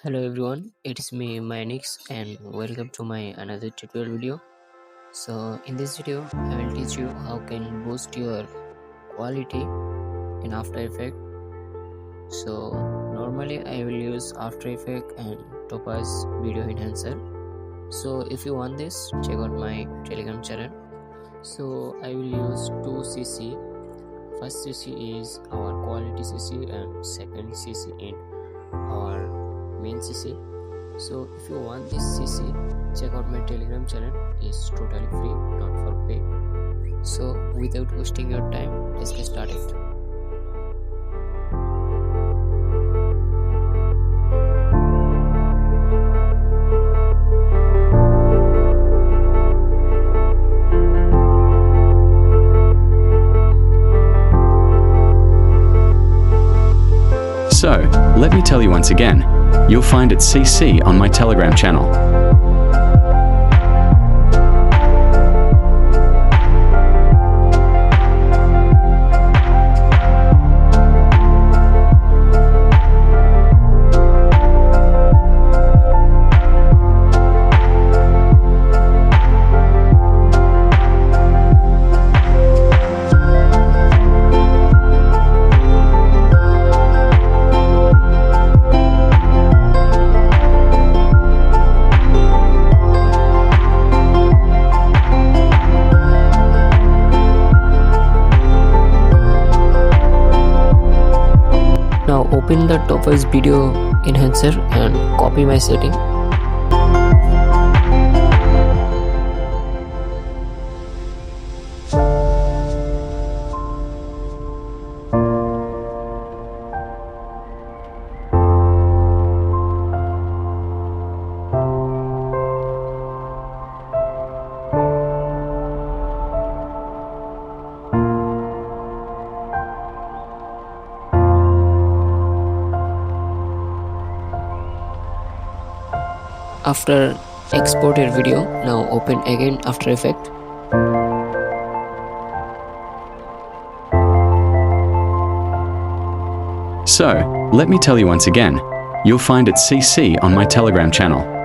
Hello everyone, it's me Mynix and welcome to my another tutorial video. So in this video I will teach you how can boost your quality in After Effects. So normally I will use After Effects and Topaz Video Enhancer. So if you want this, check out my Telegram channel. So I will use 2cc. First cc is our quality cc and second cc in our main cc. So if you want this cc, check out my Telegram channel. It's totally free, not for pay. So without wasting your time, let's get started. So, let me tell you once again, you'll find it CC on my Telegram channel. Now open the Topaz Video Enhancer and copy my setting. After exported video, now open again After Effects. So, let me tell you once again, you'll find it CC on my Telegram channel.